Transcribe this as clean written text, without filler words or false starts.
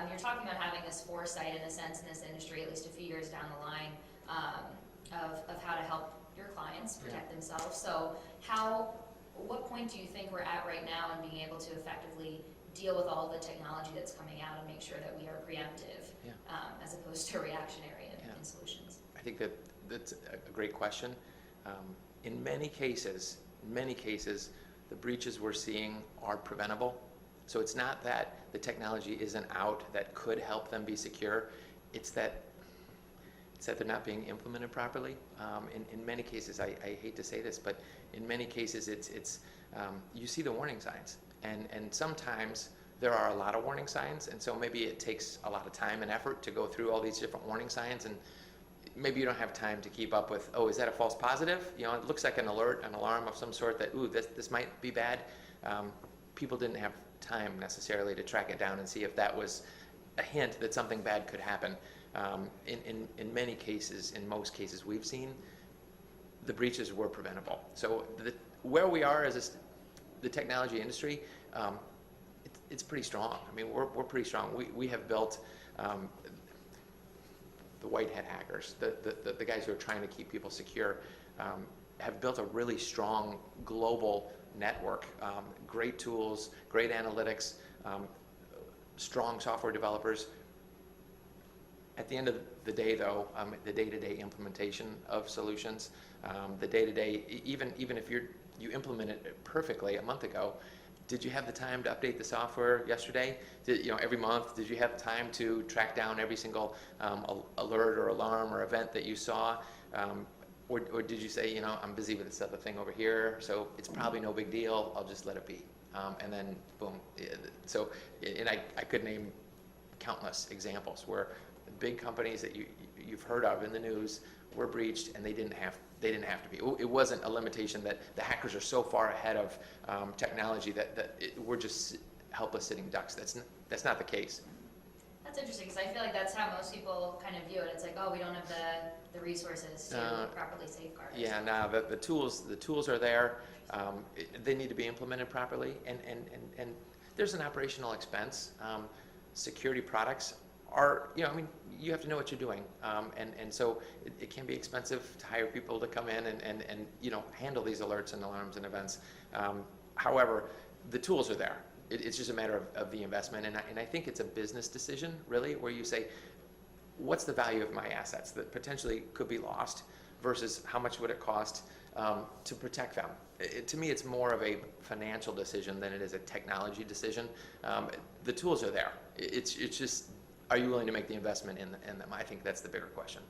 you're talking about having this foresight in a sense in this industry, at least a few years down the line, of how to help your clients protect themselves. So what point do you think we're at right now in being able to effectively deal with all the technology that's coming out and make sure that we are preemptive as opposed to reactionary in solutions? I think that's a great question. In many cases, the breaches we're seeing are preventable. So it's not that the technology isn't out that could help them be secure. It's that they're not being implemented properly. In many cases, I hate to say this, but in many cases, it's you see the warning signs, and sometimes there are a lot of warning signs, and so maybe it takes a lot of time and effort to go through all these different warning signs, and maybe you don't have time to keep up with, oh, is that a false positive? You know, it looks like an alert, an alarm of some sort that, ooh, this might be bad. People didn't have time necessarily to track it down and see if that was a hint that something bad could happen. In many cases, in most cases we've seen, the breaches were preventable. So where we are as the technology industry, it's pretty strong. I mean, we're pretty strong. We have built the white hat hackers, the guys who are trying to keep people secure, have built a really strong global network, great tools, great analytics, strong software developers. At the end of the day, though, the day-to-day implementation of solutions, the day-to-day, even if you implemented it perfectly a month ago, did you have the time to update the software yesterday? Every month, did you have time to track down every single alert or alarm or event that you saw? Or did you say, I'm busy with this other thing over here, so it's probably no big deal, I'll just let it be. And then, boom. So, and I could name countless examples where big companies that you've heard of in the news were breached, and they didn't have to be. It wasn't a limitation that the hackers are so far ahead of technology that we're just helpless sitting ducks. That's not the case. That's interesting, because I feel like that's how most people kind of view it. It's like, oh, we don't have the resources to properly safeguard it. Yeah, no, the tools are there. They need to be implemented properly, and there's an operational expense. Security products are, you have to know what you're doing, and so it can be expensive to hire people to come in and handle these alerts and alarms and events. However, the tools are there. It's just a matter of the investment, and I think it's a business decision, really, where you say, what's the value of my assets that potentially could be lost versus how much would it cost to protect them? To me, it's more of a financial decision than it is a technology decision. The tools are there. It's just, are you willing to make the investment in them? I think that's the bigger question.